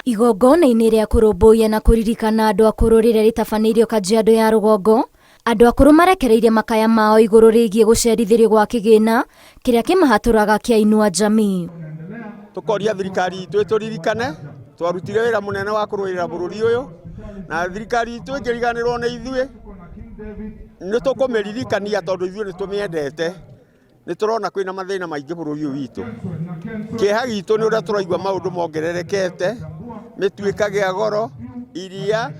Igongona-inĩ rĩa kũrũmbũiya na kũririkana andũ akũrũ rĩrĩa rĩtabanĩirio Kajiado ya rũgongo, andũ akũrũ marekereirie makaya mao igũrũ rĩgiĩ gũcerithĩrio gwa kĩgĩna kĩrĩa kĩmahatũraga kĩa Inua Jamii. Tukoria thirikari itũ ĩtũririkane, twarutire wĩra mũnene wa kũrũĩrĩra bũrũri ũyũ, na thirikari itũ ĩngĩriganĩrwo nĩ ithuĩ nĩ tũkũmĩririkania tondũ ithuĩ nĩ tũmĩendete. Nĩ tũrona kwĩna mathĩna maingĩ bũrũri ũyũ witũ. Kĩeha gitũ nĩ ũrĩa tũraigua maũndũ mongererekete, mĩtu ĩkagĩa goro, iria,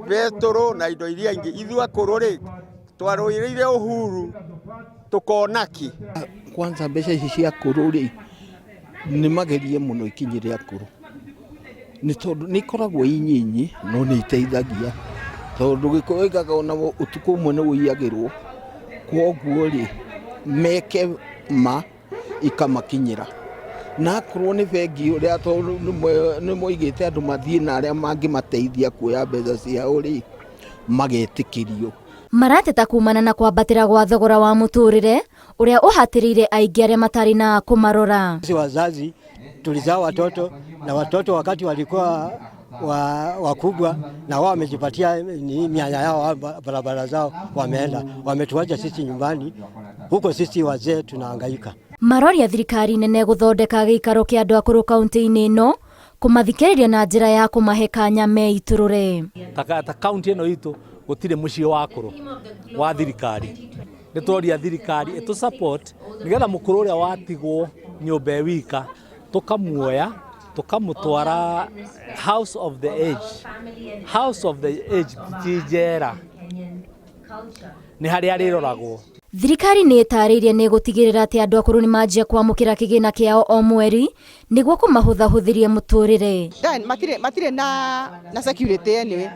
betũrũ na indo iria ingĩ. Ithuĩ akũrũ rĩ, twarũĩrĩire uhuru tukona ki. Kwanza mbeca ici cia akũrũ rĩ nĩ magerie mũno ikinyĩrie akũrũ. Nĩ tondũ nĩ ikoragwo inyinyi no nĩ iteithagia. Tondũ gĩkoigaga ona ũtukũ ũmwe nĩ ũiyagĩrwo. Kwoguo rĩ meke ma ikamakinyĩra. Na akũrũ nĩ bengi ũrĩa nĩ moigĩte andũ mathiĩ na arĩa mangĩmateithia kuoya mbeca ciao rĩ magetĩkĩrio. Marateta kumana na kwambatĩra gwa thogora wa mũtũrĩre ũrĩa ũhatĩrĩire aingĩ arĩa matarĩ na kũmarora. Sisi wazazi tulizaa watoto na watoto wakati walikuwa wakubwa na wao wamejipatia mianya yao, barabara zao wameenda, wametuacha sisi nyumbani, huko sisi wazee tunahangaika. Maroria thirikari nene gũthondeka gĩikaro kĩa andũ akũrũ kaunti-inĩ ĩno, kũmathikĩrĩria na njĩra ya kũmahe kanya meitũrũre. Ta kaunti ĩno itũ gũtirĩ mũciĩ wa akũrũ wa thirikari. Nĩ tũroria thirikari ĩtũ support nĩgetha mũkũrũ ũrĩa watigwo nyũmba wika tũkamuoya tũkamũtwara house of the age tijera nĩ harĩa arĩroragwo. Thirikari nĩ ĩtarĩirie nĩ gũtigĩrĩra atĩ andũ akũrũ nĩ manjia kwamũkĩra kĩgĩna kĩao o mweri nĩguo kũmahũthahũthĩria mũtũrĩre. Matirĩ na security anyway.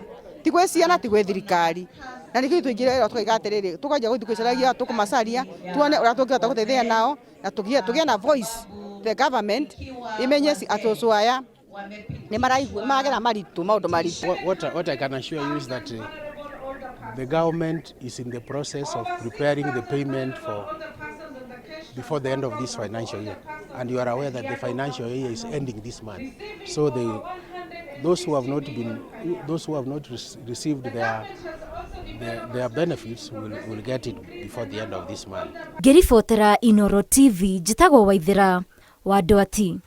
Tigwe ciana tigwe thirikari. Na nĩ kĩu tũingĩre tũkaiga atĩrĩrĩ tũkajia gũthiĩ kwĩcaragia tũkũmacaria tuone ũrĩa tũngĩhota gũteithia nao na tũgĩe na voice. The government imenye atocu aya nĩ maragera maritũ maũndũ maritũ. What I can assure you is that the government is in the process of preparing the payment before the end of this financial year, and you are aware that the financial year is ending this month. So those who have not received their benefits will get it before the end of this month. Ngĩribotera Inoro TV, njĩtagwo Waithĩra wa Andũ.